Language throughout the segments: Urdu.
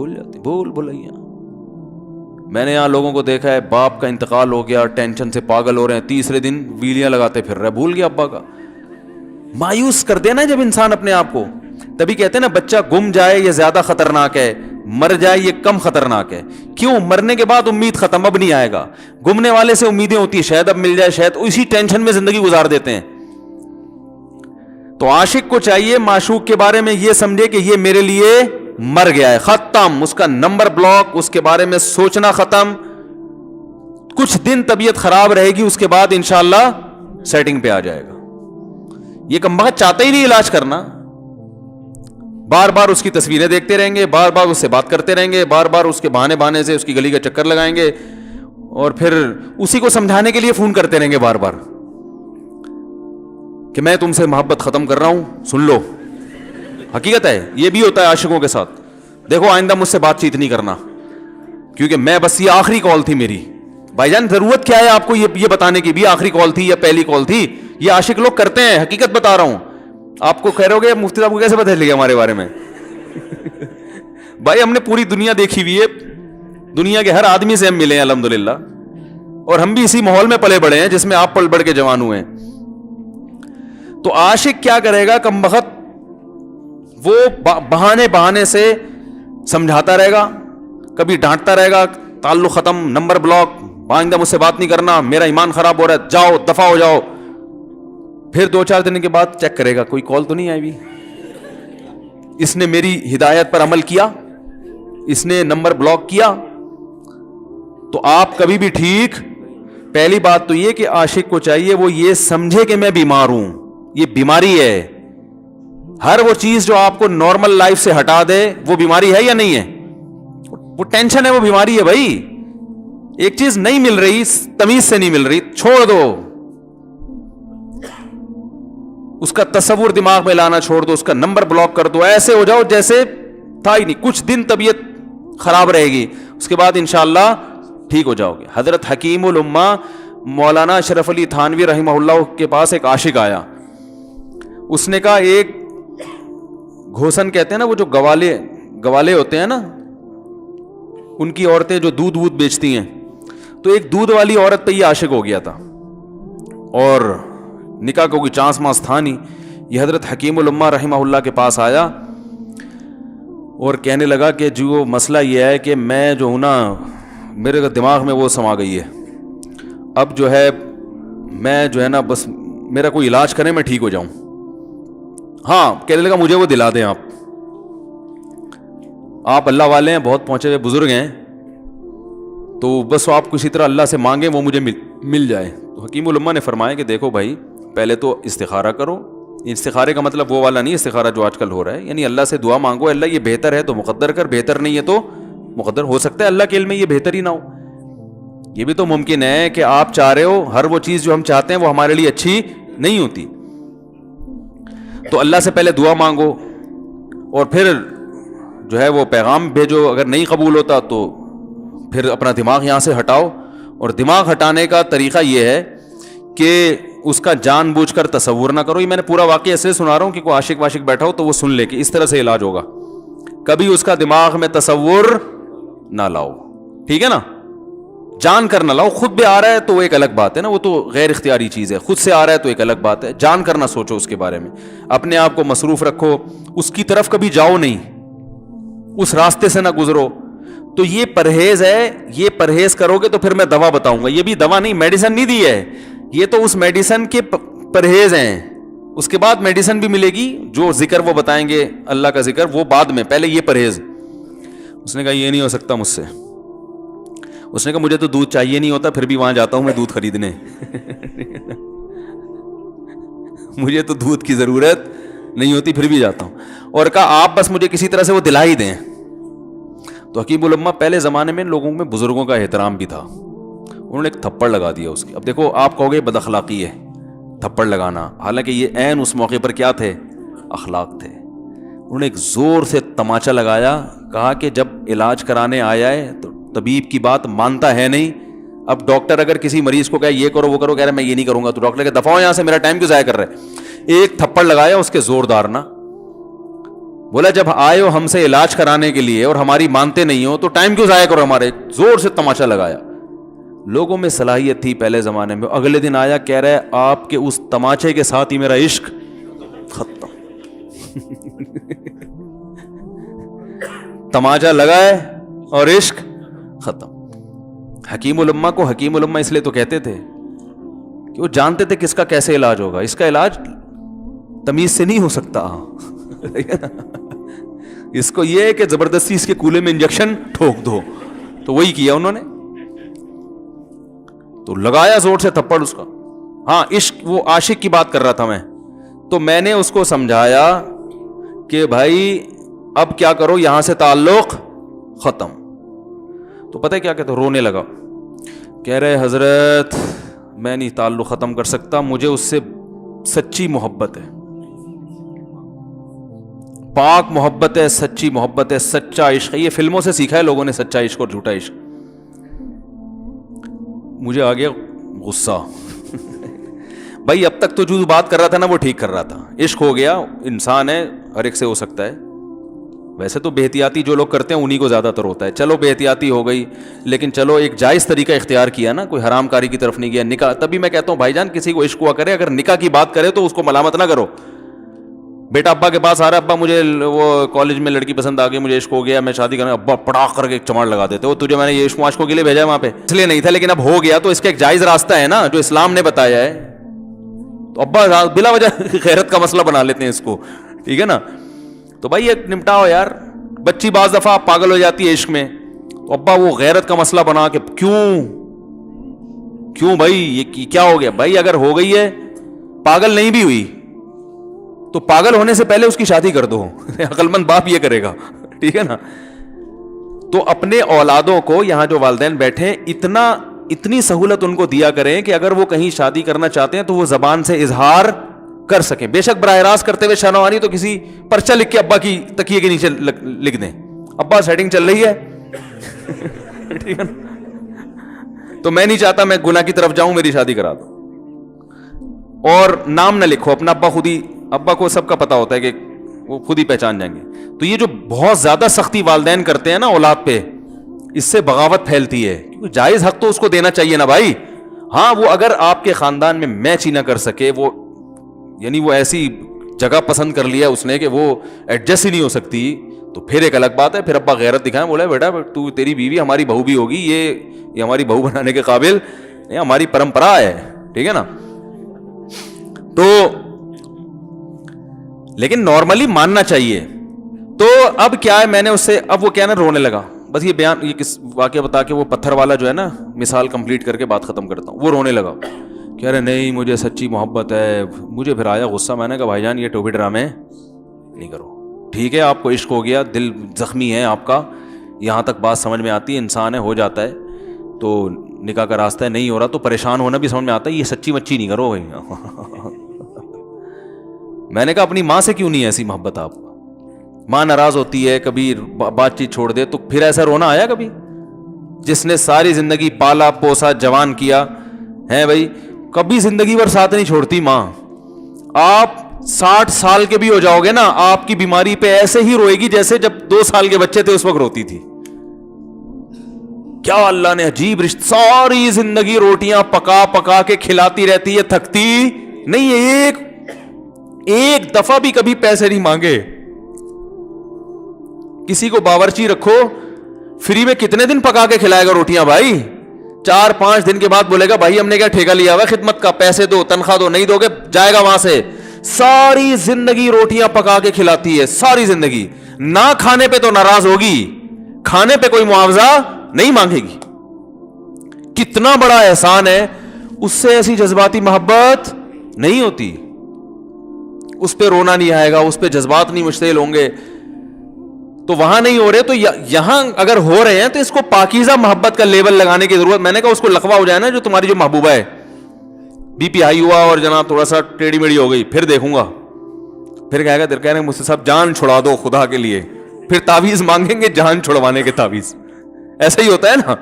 بھول جاتے, بھول بھلائیاں. میں نے یہاں لوگوں کو دیکھا ہے, باپ کا انتقال ہو گیا, ٹینشن سے پاگل ہو رہے ہیں, تیسرے دن ویلیاں لگاتے پھر رہے, بھول گیا ابا کا. مایوس کر دینا جب انسان اپنے آپ کو. تبھی کہتے ہیں نا بچہ گم جائے یہ زیادہ خطرناک ہے, مر جائے یہ کم خطرناک ہے. کیوں؟ مرنے کے بعد امید ختم, اب نہیں آئے گا. گمنے والے سے امیدیں ہوتی ہیں شاید اب مل جائے, شاید اسی ٹینشن میں زندگی گزار دیتے ہیں. تو عاشق کو چاہیے معشوق کے بارے میں یہ سمجھے کہ یہ میرے لیے مر گیا ہے, ختم, اس کا نمبر بلاک, اس کے بارے میں سوچنا ختم. کچھ دن طبیعت خراب رہے گی, اس کے بعد انشاءاللہ سیٹنگ پہ آ جائے گا. یہ کمبخت چاہتا ہی نہیں علاج کرنا, بار بار اس کی تصویریں دیکھتے رہیں گے, بار بار اس سے بات کرتے رہیں گے, بار بار اس کے بہانے سے اس کی گلی کا چکر لگائیں گے, اور پھر اسی کو سمجھانے کے لیے فون کرتے رہیں گے بار بار کہ میں تم سے محبت ختم کر رہا ہوں, سن لو. حقیقت ہے, یہ بھی ہوتا ہے عاشقوں کے ساتھ. دیکھو آئندہ مجھ سے بات چیت نہیں کرنا, کیونکہ میں بس یہ آخری کال تھی میری. بھائی جان ضرورت کیا ہے آپ کو یہ بتانے کی بھی آخری کال تھی یا پہلی کال تھی؟ یہ عاشق لوگ کرتے ہیں, حقیقت بتا رہا ہوں. آپ کو کہہ رہے ہو گے مفتی صاحب کو کیسے پتہ چلے گا ہمارے بارے میں؟ بھائی ہم نے پوری دنیا دیکھی ہوئی ہے, دنیا کے ہر آدمی سے ہم ملے ہیں الحمدللہ, اور ہم بھی اسی ماحول میں پلے بڑے ہیں جس میں آپ پل بڑھ کے جوان ہوئے ہیں. تو عاشق کیا کرے گا کمبخت, وہ بہانے سے سمجھاتا رہے گا, کبھی ڈانٹتا رہے گا, تعلق ختم, نمبر بلاک, آئندہ مجھ سے بات نہیں کرنا, میرا ایمان خراب ہو رہا ہے, جاؤ دفع ہو جاؤ. پھر 2-4 دن کے بعد چیک کرے گا کوئی کال تو نہیں آئی بھی, اس نے میری ہدایت پر عمل کیا, اس نے نمبر بلاک کیا. تو آپ کبھی بھی ٹھیک. پہلی بات تو یہ کہ عاشق کو چاہیے وہ یہ سمجھے کہ میں بیمار ہوں, یہ بیماری ہے. ہر وہ چیز جو آپ کو نارمل لائف سے ہٹا دے وہ بیماری ہے یا نہیں ہے؟ وہ ٹینشن ہے, وہ بیماری ہے بھائی. ایک چیز نہیں مل رہی, تمیز سے نہیں مل رہی, چھوڑ دو, اس کا تصور دماغ میں لانا چھوڑ دو, اس کا نمبر بلاک کر دو, ایسے ہو جاؤ جیسے تھا ہی نہیں. کچھ دن طبیعت خراب رہے گی, اس کے بعد انشاءاللہ ٹھیک ہو جاؤ گے. حضرت حکیم الامہ مولانا اشرف علی تھانوی رحمہ اللہ کے پاس ایک عاشق آیا. اس نے کہا ایک گھوسن کہتے ہیں نا, وہ جو گوالے ہوتے ہیں نا, ان کی عورتیں جو دودھ بیچتی ہیں, تو ایک دودھ والی عورت پہ یہ عاشق ہو گیا تھا, اور نکاح کو کوئی چانس مانس تھا نہیں. یہ حضرت حکیم الامہ رحمہ اللہ کے پاس آیا اور کہنے لگا کہ جو مسئلہ یہ ہے کہ میں جو ہوں نا, میرے دماغ میں وہ سما گئی ہے, اب جو ہے میں جو ہے نا بس میرا کوئی علاج کریں میں ٹھیک ہو جاؤں. ہاں, کہنے لگا مجھے وہ دلا دیں آپ اللہ والے ہیں, بہت پہنچے ہوئے بزرگ ہیں, تو بس آپ کسی طرح اللہ سے مانگیں وہ مجھے مل جائے. تو حکیم الامہ نے فرمایا کہ دیکھو بھائی, پہلے تو استخارہ کرو. استخارے کا مطلب وہ والا نہیں استخارہ جو آج کل ہو رہا ہے, یعنی اللہ سے دعا مانگو, اللہ یہ بہتر ہے تو مقدر کر, بہتر نہیں ہے تو مقدر. ہو سکتا ہے اللہ کے علم میں یہ بہتر ہی نہ ہو, یہ بھی تو ممکن ہے کہ آپ چاہ رہے ہو ہر وہ چیز جو ہم چاہتے ہیں وہ ہمارے لیے اچھی نہیں ہوتی. تو اللہ سے پہلے دعا مانگو, اور پھر جو ہے وہ پیغام بھیجو. اگر نہیں قبول ہوتا تو پھر اپنا دماغ یہاں سے ہٹاؤ. اور دماغ ہٹانے کا طریقہ یہ ہے کہ اس کا جان بوجھ کر تصور نہ کرو. یہ میں نے پورا واقعہ ایسے سنا رہا ہوں کہ کوئی عاشق واشق بیٹھا ہو تو وہ سن لے کہ اس طرح سے علاج ہوگا. کبھی اس کا دماغ میں تصور نہ لاؤ, ٹھیک ہے نا, جان کر نہ لاؤ. خود بھی آ رہا ہے تو وہ ایک الگ بات ہے نا, وہ تو غیر اختیاری چیز ہے. خود سے آ رہا ہے تو ایک الگ بات ہے, جان کر نہ سوچو اس کے بارے میں, اپنے آپ کو مصروف رکھو, اس کی طرف کبھی جاؤ نہیں, اس راستے سے نہ گزرو. تو یہ پرہیز ہے, یہ پرہیز کرو گے تو پھر میں دوا بتاؤں گا. یہ بھی دوا نہیں, میڈیسن نہیں دی ہے, یہ تو اس میڈیسن کے پرہیز ہیں. اس کے بعد میڈیسن بھی ملے گی, جو ذکر وہ بتائیں گے اللہ کا ذکر وہ بعد میں, پہلے یہ پرہیز. اس نے کہا یہ نہیں ہو سکتا مجھ سے. اس نے کہا مجھے تو دودھ چاہیے نہیں ہوتا, پھر بھی وہاں جاتا ہوں میں دودھ خریدنے. مجھے تو دودھ کی ضرورت نہیں ہوتی, پھر بھی جاتا ہوں. اور کہا آپ بس مجھے کسی طرح سے وہ دلا ہی دیں. تو حکیم الامہ پہلے زمانے میں لوگوں میں بزرگوں کا احترام بھی تھا, انہوں نے ایک تھپڑ لگا دیا اس کی. اب دیکھو آپ کہو گے بد اخلاقی ہے تھپڑ لگانا, حالانکہ یہ عین اس موقع پر کیا تھے, اخلاق تھے. انہوں نے ایک زور سے تماچا لگایا, کہا کہ جب علاج کرانے آیا ہے تو طبیب کی بات مانتا ہے نہیں. اب ڈاکٹر اگر کسی مریض کو کہے یہ کرو وہ کرو, کہہ رہا میں یہ نہیں کروں گا, تو ڈاکٹر کہ دفعہ یہاں سے, میرا ٹائم کیوں ضائع کر رہے. ایک تھپڑ لگایا اس کے زوردار نا, بولا جب آئے ہو ہم سے علاج کرانے کے لیے اور ہماری مانتے نہیں ہو تو ٹائم کیوں ضائع کرو ہمارے. زور سے تماشا لگایا. لوگوں میں صلاحیت تھی پہلے زمانے میں. اگلے دن آیا کہہ رہا ہے آپ کے اس تماچے کے ساتھ ہی میرا عشق ختم. تماچا لگا ہے اور عشق ختم. حکیم الامہ کو حکیم الامہ اس لیے تو کہتے تھے کہ وہ جانتے تھے کس کا کیسے علاج ہوگا. اس کا علاج تمیز سے نہیں ہو سکتا. اس کو یہ ہے کہ زبردستی اس کے کولے میں انجیکشن ٹھوک دو. تو وہی کیا انہوں نے. تو لگایا زور سے تھپڑ اس کا. ہاں عشق, وہ عاشق کی بات کر رہا تھا میں. تو میں نے اس کو سمجھایا کہ بھائی اب کیا کرو, یہاں سے تعلق ختم. تو پتہ ہے کیا کہتا, رونے لگا. کہہ رہے حضرت میں نہیں تعلق ختم کر سکتا, مجھے اس سے سچی محبت ہے, پاک محبت ہے, سچی محبت ہے, سچا عشق ہے. یہ فلموں سے سیکھا ہے لوگوں نے, سچا عشق اور جھوٹا عشق. مجھے آ گیا غصہ. بھائی اب تک تو جو بات کر رہا تھا نا وہ ٹھیک کر رہا تھا. عشق ہو گیا, انسان ہے, ہر ایک سے ہو سکتا ہے. ویسے تو بے احتیاطی جو لوگ کرتے ہیں انہی کو زیادہ تر ہوتا ہے. چلو بے احتیاطی ہو گئی, لیکن چلو ایک جائز طریقہ اختیار کیا نا, کوئی حرام کاری کی طرف نہیں گیا. نکاح, تبھی میں کہتا ہوں بھائی جان کسی کو عشق ہوا کرے, اگر نکاح کی بات کرے تو اس کو ملامت نہ کرو. بیٹا ابا کے پاس آ رہا ہے, ابا مجھے وہ کالج میں لڑکی پسند آ گئی, مجھے عشق ہو گیا, میں شادی کرنا. ابا پڑاخ کر کے ایک چماڑ لگا دیتے ہو, تجھے میں نے یہ عشق معاشقوں کے لیے بھیجا ہے وہاں پہ, اس لیے نہیں تھا, لیکن اب ہو گیا تو اس کا ایک جائز راستہ ہے نا جو اسلام نے بتایا ہے. تو ابا بلا وجہ غیرت کا مسئلہ بنا لیتے ہیں اس کو, ٹھیک ہے نا. تو بھائی یہ نمٹاؤ یار. بچی بعض دفعہ پاگل ہو جاتی ہے عشق میں, تو ابا وہ غیرت کا مسئلہ بنا کے کیوں بھائی یہ کیا ہو گیا. بھائی اگر ہو گئی ہے, پاگل نہیں بھی ہوئی تو پاگل ہونے سے پہلے اس کی شادی کر دو. عقل مند باپ یہ کرے گا, ٹھیک ہے نا. تو اپنے اولادوں کو, یہاں جو والدین بیٹھے, اتنی سہولت ان کو دیا کریں کہ اگر وہ کہیں شادی کرنا چاہتے ہیں تو وہ زبان سے اظہار کر سکیں. بے شک براہ راست کرتے ہوئے شرم آ رہی تو کسی پرچہ لکھ کے ابا کی تکیے کے نیچے لکھ دیں, ابا سیٹنگ چل رہی ہے. ٹھیک ہے نا. تو میں نہیں چاہتا میں گناہ کی طرف جاؤں, میری شادی کرا دو. اور نام نہ لکھو اپنا, ابا خود ہی, ابا کو سب کا پتا ہوتا ہے کہ وہ خود ہی پہچان جائیں گے. تو یہ جو بہت زیادہ سختی والدین کرتے ہیں نا اولاد پہ, اس سے بغاوت پھیلتی ہے. کیونکہ جائز حق تو اس کو دینا چاہیے نا بھائی. ہاں وہ اگر آپ کے خاندان میں میچ ہی نہ کر سکے, وہ یعنی وہ ایسی جگہ پسند کر لیا اس نے کہ وہ ایڈجسٹ ہی نہیں ہو سکتی, تو پھر ایک الگ بات ہے. پھر ابا غیرت دکھائیں, بولا بیٹا تو تیری بیوی ہماری بہو بھی ہوگی, یہ ہماری بہو بنانے کے قابل, یہ ہماری پرمپرا ہے, ٹھیک ہے نا. تو لیکن نارملی ماننا چاہیے. تو اب کیا ہے, میں نے اس سے, اب وہ کیا نا رونے لگا. بس یہ بیان, یہ کس واقعہ بتا کے وہ پتھر والا جو ہے نا مثال کمپلیٹ کر کے بات ختم کرتا ہوں. وہ رونے لگا, کہہ رہے نہیں مجھے سچی محبت ہے. مجھے پھر آیا غصہ, میں نے کہا بھائی جان یہ ٹوپی ڈرامے نہیں کرو. ٹھیک ہے آپ کو عشق ہو گیا, دل زخمی ہے آپ کا, یہاں تک بات سمجھ میں آتی ہے, انسان ہے, ہو جاتا ہے, تو نکاح کا راستہ ہے, نہیں ہو رہا تو پریشان ہونا بھی سمجھ میں آتا ہے, یہ سچی مچی نہیں کرو بھائی. میں نے کہا اپنی ماں سے کیوں نہیں ایسی محبت آپ کو, ماں ناراض ہوتی ہے, کبھی بات چیت چھوڑ دے, تو پھر ایسا رونا آیا کبھی؟ جس نے ساری زندگی پالا پوسا جوان کیا ہے بھائی, کبھی زندگی بھر ساتھ نہیں چھوڑتی ماں. آپ 60 سال کے بھی ہو جاؤ گے نا, آپ کی بیماری پہ ایسے ہی روئے گی جیسے جب 2 سال کے بچے تھے اس وقت روتی تھی. کیا اللہ نے عجیب رشتہ, ساری زندگی روٹیاں پکا پکا کے کھلاتی رہتی ہے, تھکتی نہیں ہے, ایک دفعہ بھی کبھی پیسے نہیں مانگے. کسی کو باورچی رکھو, فری میں کتنے دن پکا کے کھلائے گا روٹیاں بھائی؟ 4-5 دن کے بعد بولے گا بھائی ہم نے کیا ٹھیکہ لیا ہوا خدمت کا, پیسے دو, تنخواہ دو, نہیں دو گے جائے گا وہاں سے. ساری زندگی روٹیاں پکا کے کھلاتی ہے, ساری زندگی. نہ کھانے پہ تو ناراض ہوگی, کھانے پہ کوئی معاوضہ نہیں مانگے گی. کتنا بڑا احسان ہے, اس سے ایسی جذباتی محبت نہیں ہوتی. اس پہ رونا نہیں آئے گا, اس پہ جذبات نہیں مشتعل ہوں گے. تو وہاں نہیں ہو رہے, تو یہاں اگر ہو رہے ہیں تو اس کو پاکیزہ محبت کا لیبل لگانے کی ضرورت. میں نے کہا اس کو لقبہ ہو جائے نا جو تمہاری جو محبوبہ ہے, بی پی ہائی ہوا اور جناب تھوڑا سا ٹیڑھی میڑھی ہو گئی, پھر دیکھوں گا, پھر کہے گا کہہ رہے ہیں مجھ سے صاحب جان چھڑا دو خدا کے لیے, پھر تعویذ مانگیں گے جان چھڑوانے کے تعویذ. ایسا ہی ہوتا ہے نا.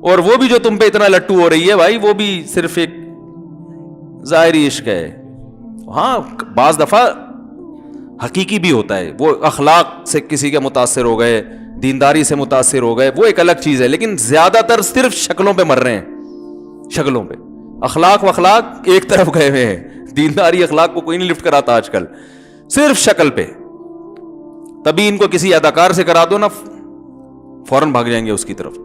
اور وہ بھی جو تم پہ اتنا لٹو ہو رہی ہے بھائی, وہ بھی صرف ایک ظاہری عشق ہے. ہاں بعض دفعہ حقیقی بھی ہوتا ہے. وہ اخلاق سے کسی کے متاثر ہو گئے, دینداری سے متاثر ہو گئے, وہ ایک الگ چیز ہے. لیکن زیادہ تر صرف شکلوں پہ مر رہے ہیں, شکلوں پہ. اخلاق واخلاق ایک طرف گئے ہوئے ہیں. دینداری اخلاق کو کوئی نہیں لفٹ کراتا آج کل, صرف شکل پہ. تبھی ان کو کسی اداکار سے کرا دو نا, فوراً بھاگ جائیں گے اس کی طرف.